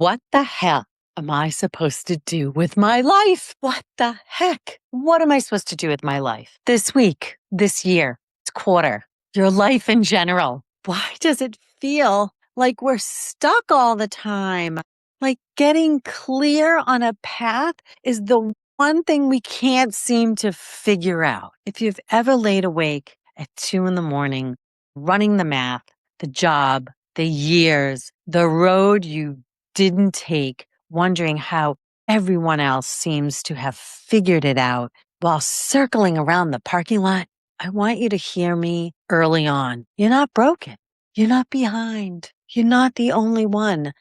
What the hell am I supposed to do with my life? What the heck? What am I supposed to do with my life? This week, this year, this quarter, your life in general. Why does it feel like we're stuck all the time? Like getting clear on a path is the one thing we can't seem to figure out. If you've ever laid awake at 2 a.m, running the math, the job, the years, the road you didn't take, wondering how everyone else seems to have figured it out while circling around the parking lot, I want you to hear me early on. You're not broken. You're not behind. You're not the only one.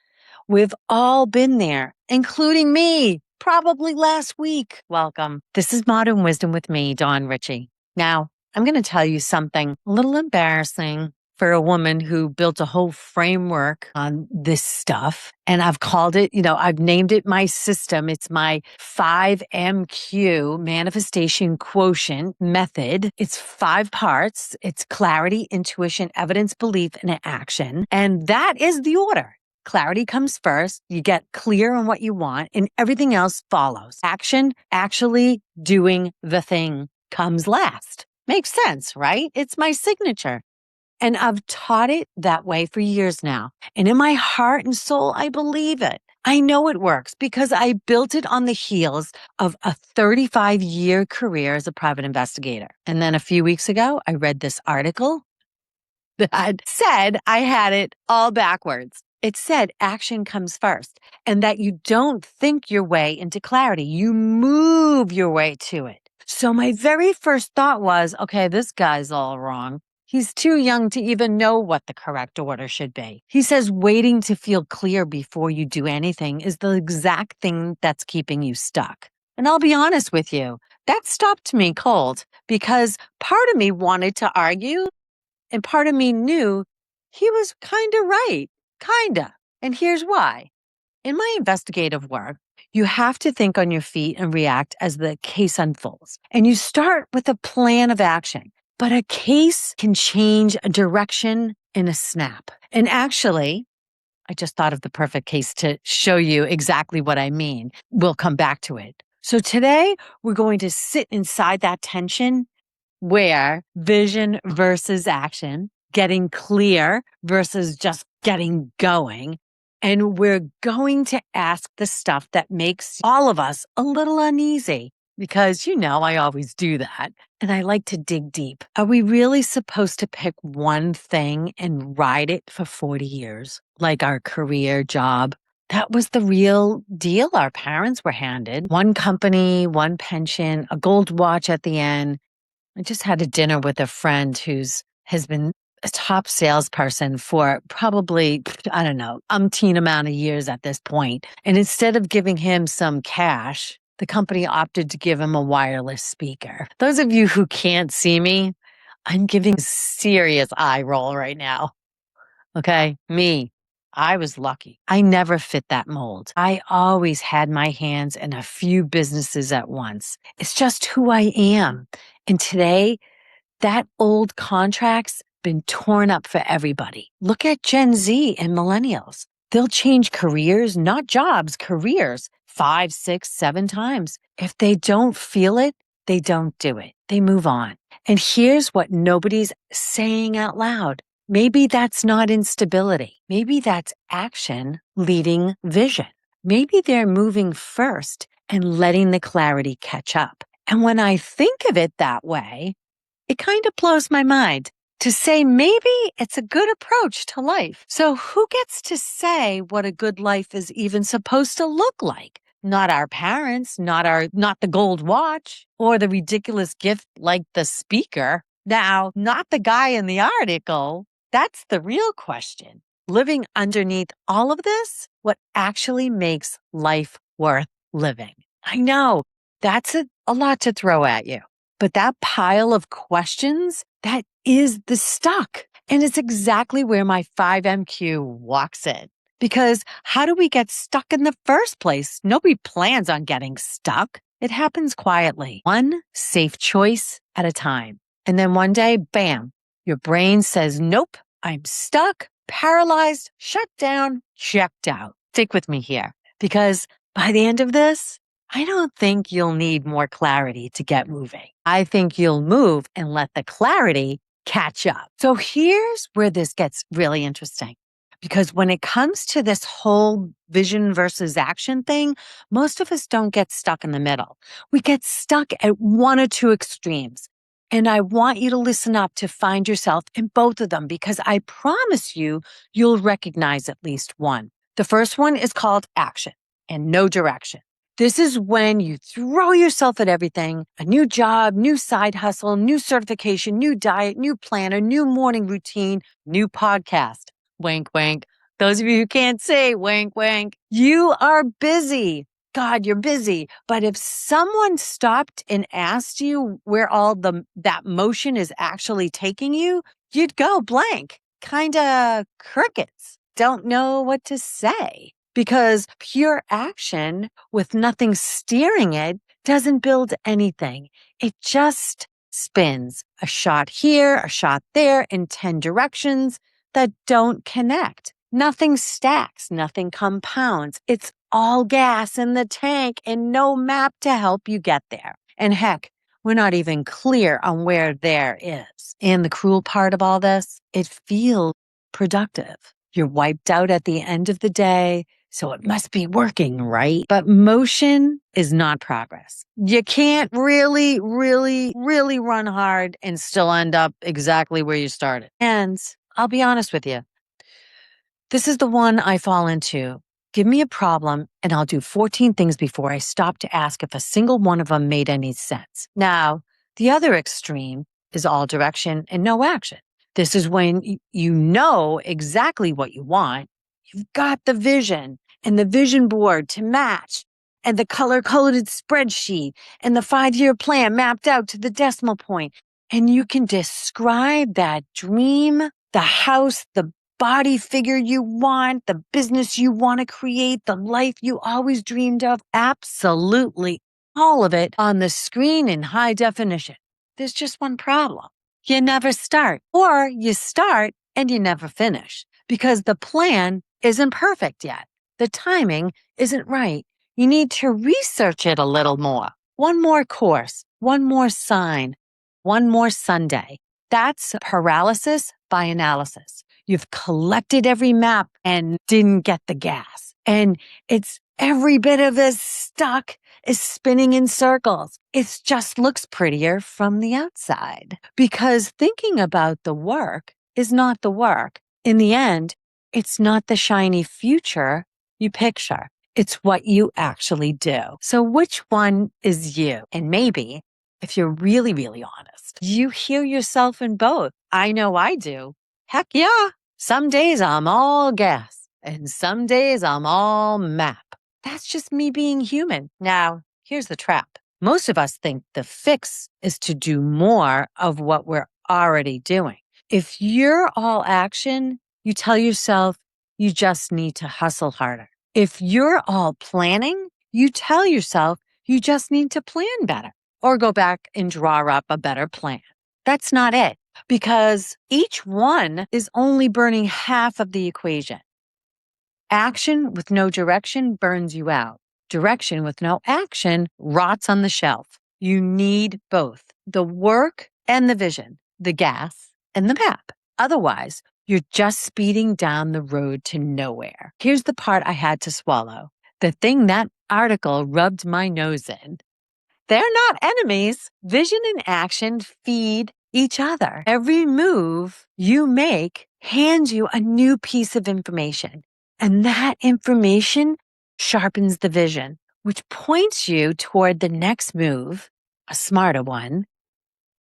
We've all been there, including me, probably last week. Welcome. This is Modern Wisdom with me, Dawn Ricci. Now, I'm going to tell you something a little embarrassing for a woman who built a whole framework on this stuff. And I've called it, I've named it my system. It's my 5MQ manifestation quotient method. It's 5 parts. It's clarity, intuition, evidence, belief, and action. And that is the order. Clarity comes first. You get clear on what you want and everything else follows. Action, actually doing the thing, comes last. Makes sense, right? It's my signature. And I've taught it that way for years now. And in my heart and soul, I believe it. I know it works because I built it on the heels of a 35-year career as a private investigator. And then a few weeks ago, I read this article that said I had it all backwards. It said action comes first and that you don't think your way into clarity. You move your way to it. So my very first thought was, okay, this guy's all wrong. He's too young to even know what the correct order should be. He says waiting to feel clear before you do anything is the exact thing that's keeping you stuck. And I'll be honest with you, that stopped me cold because part of me wanted to argue and part of me knew he was kind of right. Kinda. And here's why. In my investigative work, you have to think on your feet and react as the case unfolds. And you start with a plan of action. But a case can change a direction in a snap. And actually, I just thought of the perfect case to show you exactly what I mean. We'll come back to it. So today, we're going to sit inside that tension where vision versus action, getting clear versus just getting going. And we're going to ask the stuff that makes all of us a little uneasy because, I always do that. And I like to dig deep. Are we really supposed to pick one thing and ride it for 40 years? Like our career, job? That was the real deal our parents were handed. One company, one pension, a gold watch at the end. I just had a dinner with a friend has been a top salesperson for probably, umpteen amount of years at this point. And instead of giving him some cash, the company opted to give him a wireless speaker. Those of you who can't see me, I'm giving a serious eye roll right now. Okay, me. I was lucky. I never fit that mold. I always had my hands in a few businesses at once. It's just who I am. And today, that old contract's been torn up for everybody. Look at Gen Z and millennials. They'll change careers, not jobs, careers 5, 6, 7 times. If they don't feel it, they don't do it. They move on. And here's what nobody's saying out loud. Maybe that's not instability. Maybe that's action leading vision. Maybe they're moving first and letting the clarity catch up. And when I think of it that way, it kind of blows my mind to say maybe it's a good approach to life. So who gets to say what a good life is even supposed to look like? Not our parents, not the gold watch or the ridiculous gift like the speaker. Now, not the guy in the article. That's the real question. Living underneath all of this, what actually makes life worth living? I know that's a lot to throw at you. But that pile of questions, that is the stuck. And it's exactly where my 5MQ walks in. Because how do we get stuck in the first place? Nobody plans on getting stuck. It happens quietly, one safe choice at a time. And then one day, bam, your brain says, nope, I'm stuck, paralyzed, shut down, checked out. stick with me here because by the end of this, I don't think you'll need more clarity to get moving. I think you'll move and let the clarity catch up. So here's where this gets really interesting. Because when it comes to this whole vision versus action thing, most of us don't get stuck in the middle. We get stuck at one or two extremes. And I want you to listen up to find yourself in both of them because I promise you, you'll recognize at least one. The first one is called action and no direction. This is when you throw yourself at everything, a new job, new side hustle, new certification, new diet, new planner, new morning routine, new podcast. Wink, wink. Those of you who can't say wink, wink, you are busy. God, you're busy. But if someone stopped and asked you where all that motion is actually taking you, you'd go blank, kind of crickets. Don't know what to say. Because pure action with nothing steering it doesn't build anything. It just spins a shot here, a shot there in 10 directions that don't connect. Nothing stacks, nothing compounds. It's all gas in the tank and no map to help you get there. And heck, we're not even clear on where there is. And the cruel part of all this, it feels productive. You're wiped out at the end of the day. So it must be working, right? But motion is not progress. You can't really run hard and still end up exactly where you started. And I'll be honest with you. This is the one I fall into. Give me a problem and I'll do 14 things before I stop to ask if a single one of them made any sense. Now, the other extreme is all direction and no action. This is when you know exactly what you want. You've got the vision and the vision board to match and the color-coded spreadsheet and the 5-year plan mapped out to the decimal point. And you can describe that dream, the house, the body figure you want, the business you want to create, the life you always dreamed of. Absolutely all of it on the screen in high definition. There's just one problem. You never start, or you start and you never finish because the plan isn't perfect yet. The timing isn't right. You need to research it a little more. One more course, one more sign, one more Sunday. That's paralysis by analysis. You've collected every map and didn't get the gas. And it's every bit of this stuck is spinning in circles. It just looks prettier from the outside because thinking about the work is not the work. In the end, it's not the shiny future you picture. It's what you actually do. So which one is you? And maybe if you're really honest, you hear yourself in both. I know I do. Heck yeah. Some days I'm all gas and some days I'm all map. That's just me being human. Now, here's the trap. Most of us think the fix is to do more of what we're already doing. If you're all action, you tell yourself you just need to hustle harder. If you're all planning, you tell yourself you just need to plan better or go back and draw up a better plan. That's not it because each one is only burning half of the equation. Action with no direction burns you out. Direction with no action rots on the shelf. You need both the work and the vision, the gas and the map. Otherwise, you're just speeding down the road to nowhere. Here's the part I had to swallow. The thing that article rubbed my nose in. They're not enemies. Vision and action feed each other. Every move you make hands you a new piece of information. And that information sharpens the vision, which points you toward the next move, a smarter one.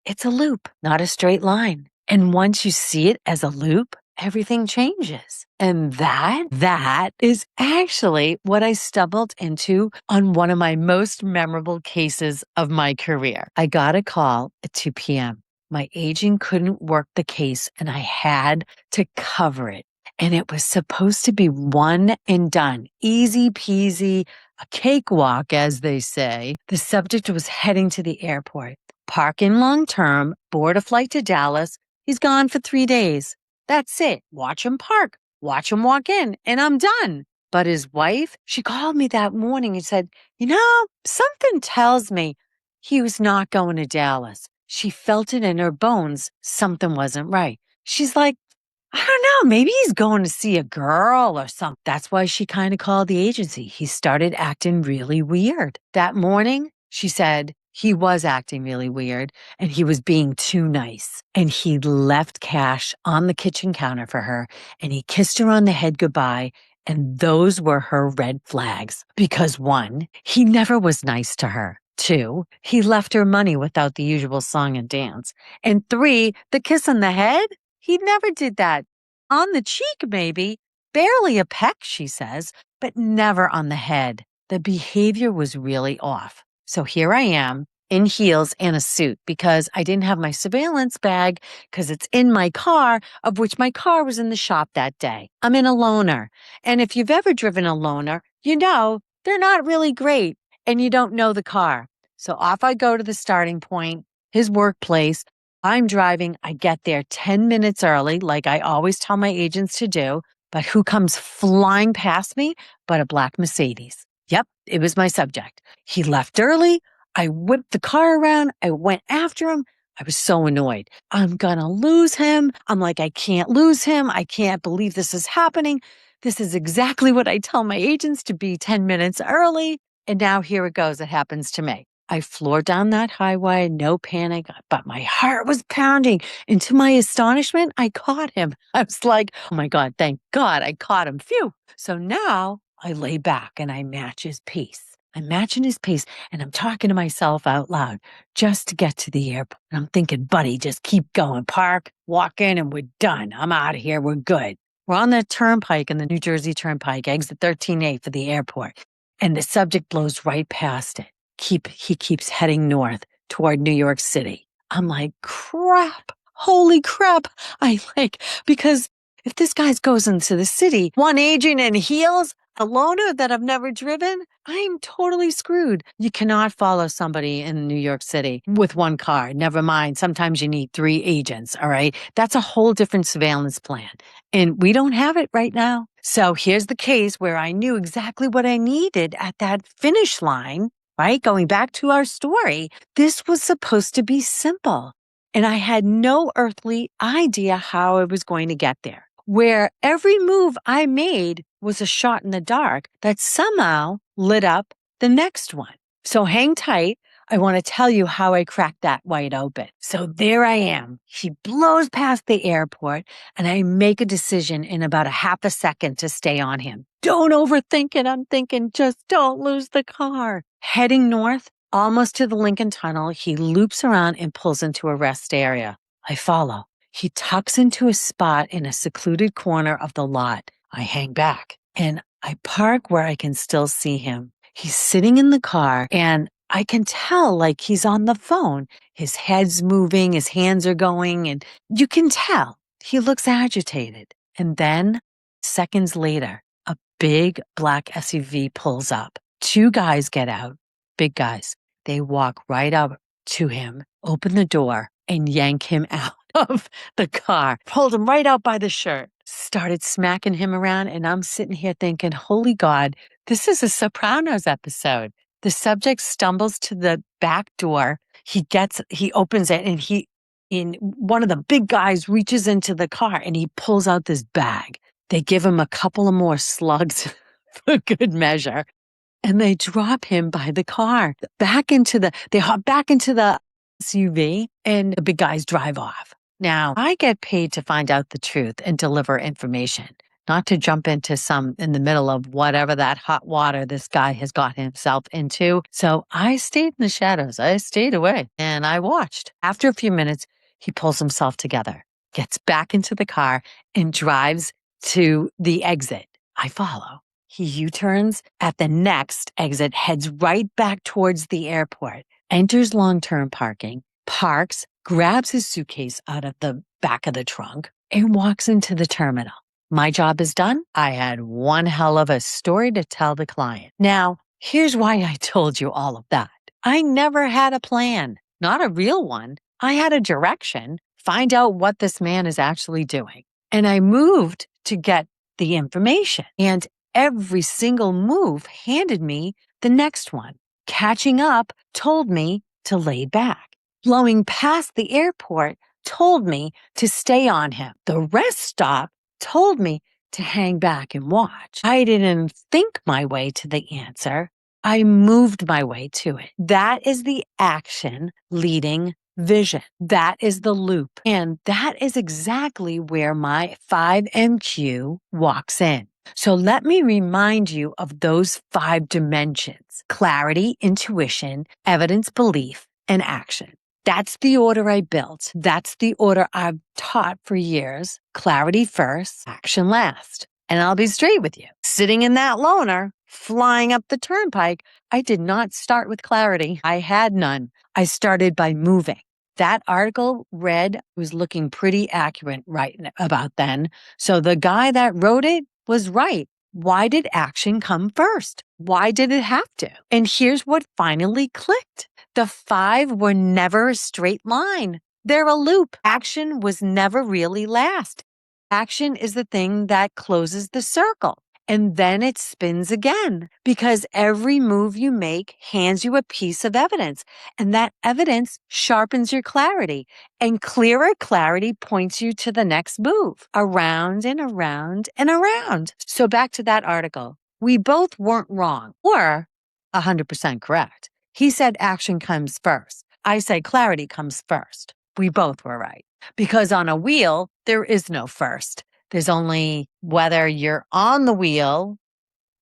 It's a loop, not a straight line. And once you see it as a loop, everything changes. And that is actually what I stumbled into on one of my most memorable cases of my career. I got a call at 2 p.m. My agent couldn't work the case and I had to cover it. And it was supposed to be one and done, easy peasy, a cakewalk, as they say. The subject was heading to the airport. Park in long term, board a flight to Dallas. He's gone for 3 days. That's it. Watch him park, watch him walk in, and I'm done. But his wife, she called me that morning and said, something tells me he was not going to Dallas. She felt it in her bones. Something wasn't right. She's like, I don't know, maybe he's going to see a girl or something. That's why she kind of called the agency. He started acting really weird. That morning, she said he was acting really weird and he was being too nice. And he left cash on the kitchen counter for her and he kissed her on the head goodbye. And those were her red flags because 1, he never was nice to her. 2, he left her money without the usual song and dance. And 3, the kiss on the head? He never did that. On the cheek, maybe. Barely a peck, she says, but never on the head. The behavior was really off. So here I am in heels and a suit because I didn't have my surveillance bag because it's in my car, of which my car was in the shop that day. I'm in a loaner. And if you've ever driven a loaner, you know they're not really great and you don't know the car. So off I go to the starting point, his workplace. I'm driving. I get there 10 minutes early, like I always tell my agents to do. But who comes flying past me but a black Mercedes? Yep, it was my subject. He left early. I whipped the car around. I went after him. I was so annoyed. I'm going to lose him. I'm like, I can't lose him. I can't believe this is happening. This is exactly what I tell my agents to be 10 minutes early. And now here it goes. It happens to me. I floored down that highway, no panic, but my heart was pounding. And to my astonishment, I caught him. I was like, oh my God, thank God I caught him. Phew. So now I lay back and I match his pace. I'm matching his pace and I'm talking to myself out loud just to get to the airport. And I'm thinking, buddy, just keep going. Park, walk in, and we're done. I'm out of here. We're good. We're on the turnpike in the New Jersey Turnpike, exit 13A for the airport. And the subject blows right past it. He keeps heading north toward New York City. I'm like, crap, holy crap. Because if this guy goes into the city, one agent in heels, a loaner that I've never driven, I'm totally screwed. You cannot follow somebody in New York City with one car. Never mind. Sometimes you need 3 agents. All right. That's a whole different surveillance plan. And we don't have it right now. So here's the case where I knew exactly what I needed at that finish line. Right? Going back to our story, this was supposed to be simple. And I had no earthly idea how I was going to get there. Where every move I made was a shot in the dark that somehow lit up the next one. So hang tight. I want to tell you how I cracked that wide open. So there I am. He blows past the airport and I make a decision in about a half a second to stay on him. Don't overthink it. I'm thinking, just don't lose the car. Heading north, almost to the Lincoln Tunnel, he loops around and pulls into a rest area. I follow. He tucks into a spot in a secluded corner of the lot. I hang back and I park where I can still see him. He's sitting in the car and I can tell like he's on the phone. His head's moving, his hands are going, and you can tell he looks agitated. And then seconds later, a big black SUV pulls up. 2 guys get out, big guys. They walk right up to him, open the door, and yank him out of the car, pulled him right out by the shirt, started smacking him around. And I'm sitting here thinking, holy God, this is a Sopranos episode. The subject stumbles to the back door. He opens it and one of the big guys reaches into the car and he pulls out this bag. They give him a couple of more slugs for good measure. And they drop him by the car they hop back into the SUV and the big guys drive off. Now, I get paid to find out the truth and deliver information, not to jump in the middle of whatever that hot water this guy has got himself into. So I stayed in the shadows. I stayed away and I watched. After a few minutes, he pulls himself together, gets back into the car and drives to the exit. I follow. He U-turns at the next exit, heads right back towards the airport, enters long-term parking, parks, grabs his suitcase out of the back of the trunk, and walks into the terminal. My job is done. I had one hell of a story to tell the client. Now, here's why I told you all of that. I never had a plan, not a real one. I had a direction, find out what this man is actually doing. And I moved to get the information. And Every single move handed me the next one. Catching up told me to lay back. Blowing past the airport told me to stay on him. The rest stop told me to hang back and watch. I didn't think my way to the answer. I moved my way to it. That is the action leading vision. That is the loop. And that is exactly where my 5MQ walks in. So let me remind you of those 5 dimensions: clarity, intuition, evidence, belief, and action. That's the order I built. That's the order I've taught for years. Clarity first, action last. And I'll be straight with you. Sitting in that loner, flying up the turnpike, I did not start with clarity. I had none. I started by moving. That article was looking pretty accurate right about then. So the guy that wrote it was right. Why did action come first? Why did it have to? And here's what finally clicked. The 5 were never a straight line. They're a loop. Action was never really last. Action is the thing that closes the circle. And then it spins again, because every move you make hands you a piece of evidence, and that evidence sharpens your clarity, and clearer clarity points you to the next move, around and around and around. So back to that article. We both weren't wrong or 100% correct. He said action comes first. I said clarity comes first. We both were right, because on a wheel, there is no first. There's only whether you're on the wheel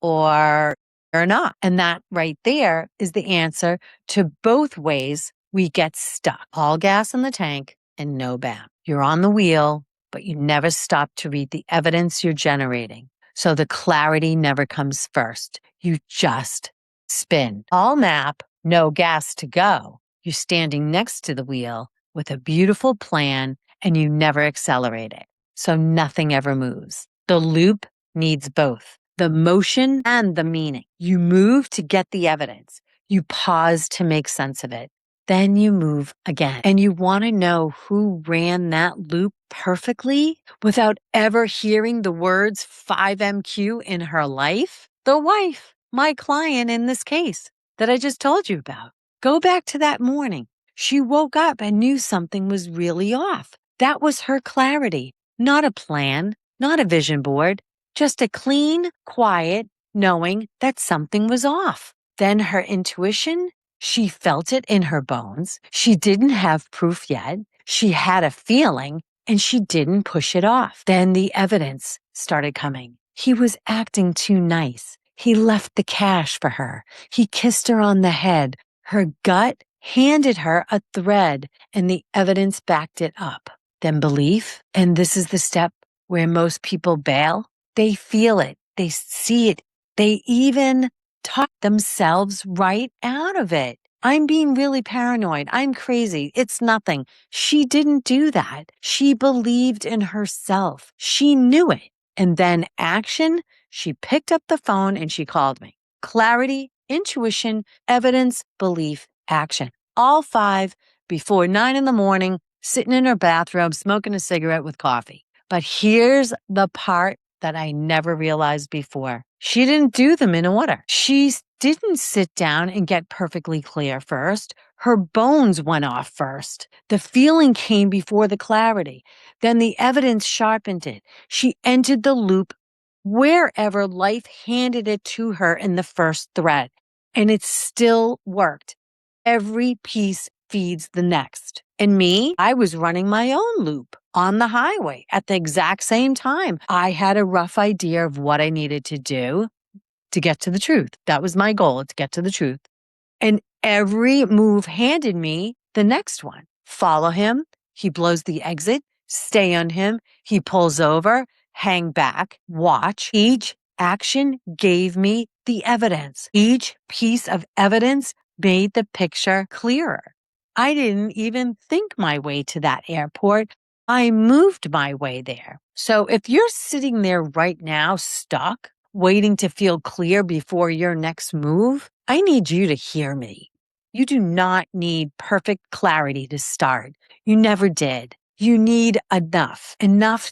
or you're not. And that right there is the answer to both ways we get stuck. All gas in the tank and no BAM. You're on the wheel, but you never stop to read the evidence you're generating. So the clarity never comes first. You just spin. All map, no gas to go. You're standing next to the wheel with a beautiful plan, and you never accelerate it. So nothing ever moves. The loop needs both the motion and the meaning. You move to get the evidence. You pause to make sense of it. Then you move again. And you want to know who ran that loop perfectly without ever hearing the words 5MQ in her life? The wife, my client in this case that I just told you about. Go back to that morning. She woke up and knew something was really off. That was her clarity. Not a plan, not a vision board, just a clean, quiet knowing that something was off. Then her intuition, she felt it in her bones. She didn't have proof yet. She had a feeling and she didn't push it off. Then the evidence started coming. He was acting too nice. He left the cash for her. He kissed her on the head. Her gut handed her a thread and the evidence backed it up. Then belief, and this is the step where most people bail. They feel it. They see it. They even talk themselves right out of it. I'm being really paranoid. I'm crazy. It's nothing. She didn't do that. She believed in herself. She knew it. And then action, she picked up the phone and she called me. Clarity, intuition, evidence, belief, action. All 5 before 9 a.m, sitting in her bathrobe, smoking a cigarette with coffee. But here's the part that I never realized before. She didn't do them in order. She didn't sit down and get perfectly clear first. Her bones went off first. The feeling came before the clarity. Then the evidence sharpened it. She entered the loop wherever life handed it to her in the first thread. And it still worked. Every piece feeds the next. And me, I was running my own loop on the highway at the exact same time. I had a rough idea of what I needed to do to get to the truth. That was my goal, to get to the truth. And every move handed me the next one. Follow him. He blows the exit. Stay on him. He pulls over. Hang back. Watch. Each action gave me the evidence. Each piece of evidence made the picture clearer. I didn't even think my way to that airport. I moved my way there. So if you're sitting there right now, stuck, waiting to feel clear before your next move, I need you to hear me. You do not need perfect clarity to start. You never did. You need enough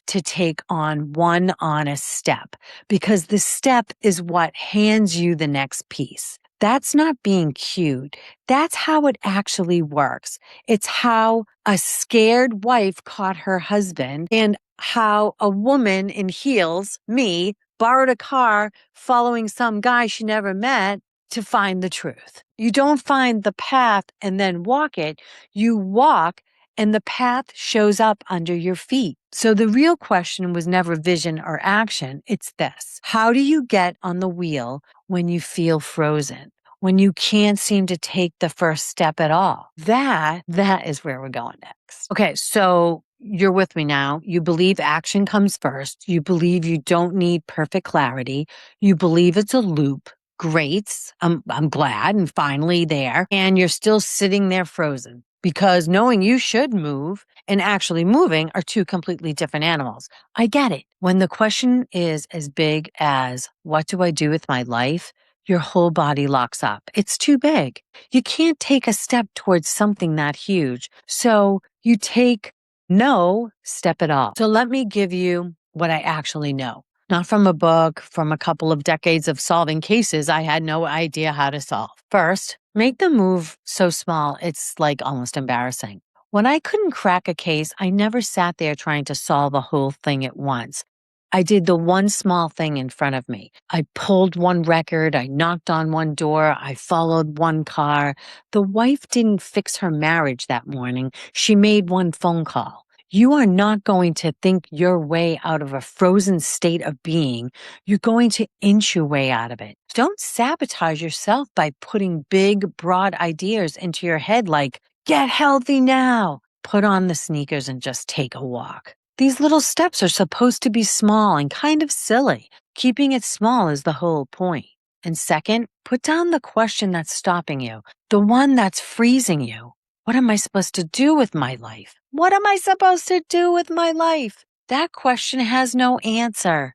to take on one honest step, because the step is what hands you the next piece. That's not being cute. That's how it actually works. It's how a scared wife caught her husband, and how a woman in heels, me, borrowed a car following some guy she never met to find the truth. You don't find the path and then walk it. You walk and the path shows up under your feet. So the real question was never vision or action. It's this: how do you get on the wheel when you feel frozen, when you can't seem to take the first step at all? That is where we're going next. Okay, so you're with me now. You believe action comes first. You believe you don't need perfect clarity. You believe it's a loop. Great. I'm glad and finally there. And you're still sitting there frozen, because knowing you should move and actually moving are two completely different animals. I get it. When the question is as big as, what do I do with my life? Your whole body locks up. It's too big. You can't take a step towards something that huge. So you take no step at all. So let me give you what I actually know. Not from a book, from a couple of decades of solving cases I had no idea how to solve. First, make the move so small it's like almost embarrassing. When I couldn't crack a case, I never sat there trying to solve a whole thing at once. I did the one small thing in front of me. I pulled one record, I knocked on one door, I followed one car. The wife didn't fix her marriage that morning. She made one phone call. You are not going to think your way out of a frozen state of being. You're going to inch your way out of it. Don't sabotage yourself by putting big, broad ideas into your head like, get healthy now. Put on the sneakers and just take a walk. These little steps are supposed to be small and kind of silly. Keeping it small is the whole point. And second, put down the question that's stopping you, the one that's freezing you. What am I supposed to do with my life? What am I supposed to do with my life? That question has no answer.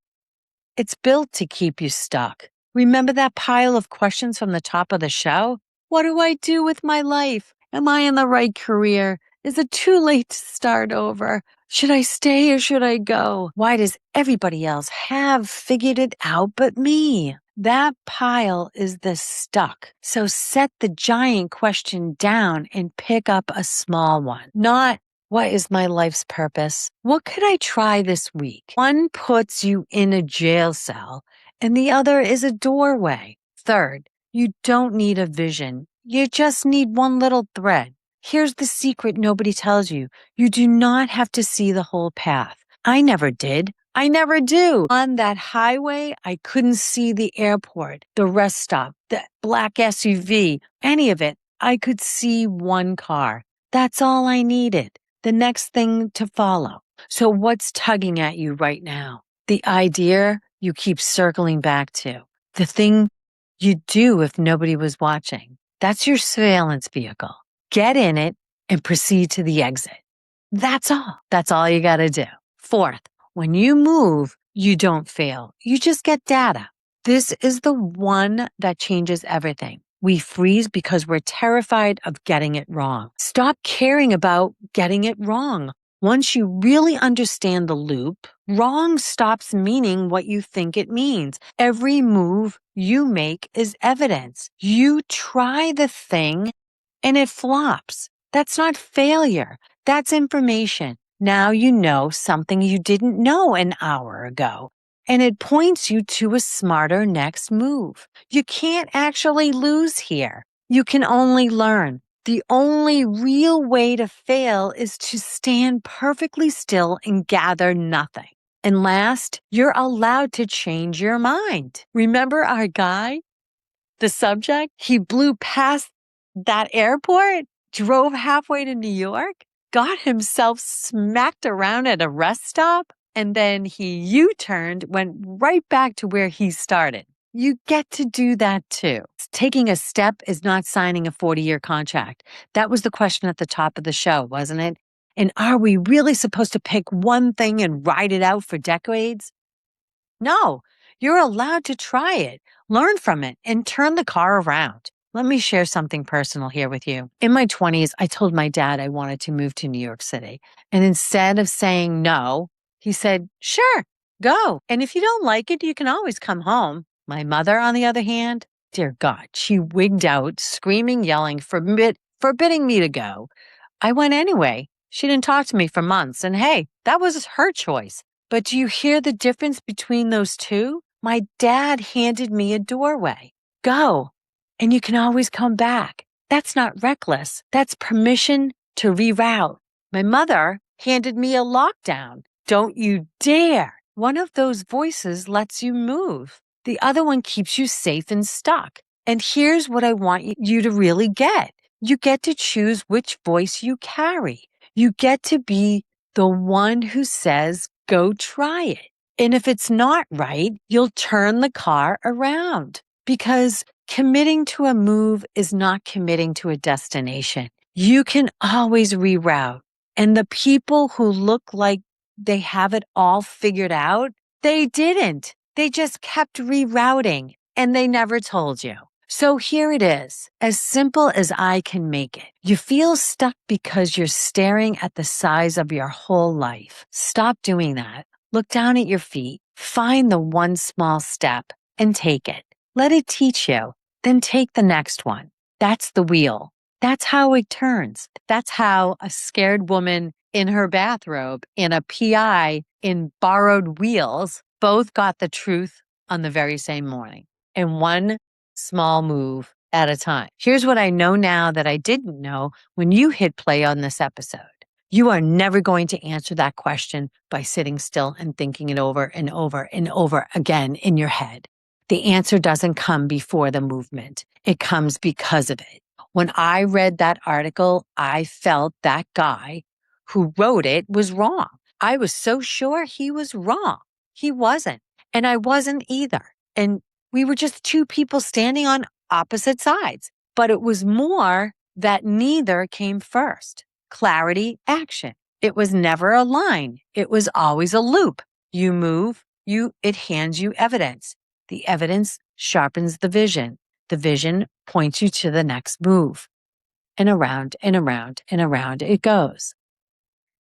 It's built to keep you stuck. Remember that pile of questions from the top of the show? What do I do with my life? Am I in the right career? Is it too late to start over? Should I stay or should I go? Why does everybody else have figured it out but me? That pile is the stuck. So set the giant question down and pick up a small one. Not, what is my life's purpose? What could I try this week? One puts you in a jail cell and the other is a doorway. Third, you don't need a vision. You just need one little thread. Here's the secret nobody tells you. You do not have to see the whole path. I never did. I never do. On that highway, I couldn't see the airport, the rest stop, the black SUV, any of it. I could see one car. That's all I needed. The next thing to follow. So what's tugging at you right now? The idea you keep circling back to. The thing you'd do if nobody was watching. That's your surveillance vehicle. Get in it and proceed to the exit. That's all. That's all you got to do. Fourth, when you move, you don't fail. You just get data. This is the one that changes everything. We freeze because we're terrified of getting it wrong. Stop caring about getting it wrong. Once you really understand the loop, wrong stops meaning what you think it means. Every move you make is evidence. You try the thing and it flops. That's not failure. That's information. Now you know something you didn't know an hour ago, and it points you to a smarter next move. You can't actually lose here. You can only learn. The only real way to fail is to stand perfectly still and gather nothing. And last, you're allowed to change your mind. Remember our guy? The subject? He blew past that airport, drove halfway to New York, got himself smacked around at a rest stop, and then he U-turned, went right back to where he started. You get to do that too. Taking a step is not signing a 40-year contract. That was the question at the top of the show, wasn't it? And are we really supposed to pick one thing and ride it out for decades? No, you're allowed to try it, learn from it, and turn the car around. Let me share something personal here with you. In my 20s, I told my dad I wanted to move to New York City. And instead of saying no, he said, sure, go. And if you don't like it, you can always come home. My mother, on the other hand, dear God, she wigged out, screaming, yelling, forbidding me to go. I went anyway. She didn't talk to me for months. And hey, that was her choice. But do you hear the difference between those two? My dad handed me a doorway. Go, and you can always come back. That's not reckless. That's permission to reroute. My mother handed me a lockdown. Don't you dare. One of those voices lets you move. The other one keeps you safe and stuck. And here's what I want you to really get. You get to choose which voice you carry. You get to be the one who says, go try it. And if it's not right, you'll turn the car around, because committing to a move is not committing to a destination. You can always reroute. And the people who look like they have it all figured out, they didn't. They just kept rerouting and they never told you. So here it is, as simple as I can make it. You feel stuck because you're staring at the size of your whole life. Stop doing that. Look down at your feet, find the one small step and take it. Let it teach you, then take the next one. That's the wheel. That's how it turns. That's how a scared woman in her bathrobe and a PI in borrowed wheels both got the truth on the very same morning. And one small move at a time. Here's what I know now that I didn't know when you hit play on this episode. You are never going to answer that question by sitting still and thinking it over and over and over again in your head. The answer doesn't come before the movement. It comes because of it. When I read that article, I felt that guy who wrote it was wrong. I was so sure he was wrong. He wasn't. And I wasn't either. And we were just two people standing on opposite sides. But it was more that neither came first. Clarity, action. It was never a line. It was always a loop. You move, it hands you evidence. The evidence sharpens the vision. The vision points you to the next move. And around and around and around it goes.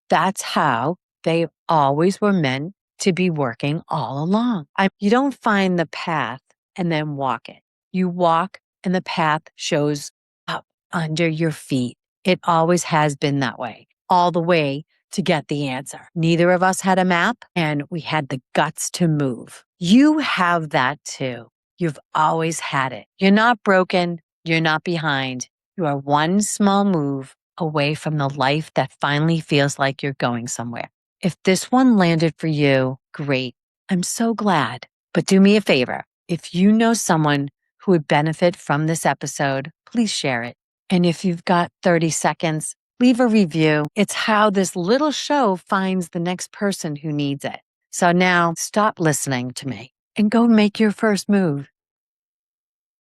That's how they always were meant to be working all along. You don't find the path and then walk it. You walk and the path shows up under your feet. It always has been that way, all the way to get the answer. Neither of us had a map and we had the guts to move. You have that too. You've always had it. You're not broken. You're not behind. You are one small move away from the life that finally feels like you're going somewhere. If this one landed for you, great. I'm so glad. But do me a favor. If you know someone who would benefit from this episode, please share it. And if you've got 30 seconds, leave a review. It's how this little show finds the next person who needs it. So now stop listening to me and go make your first move.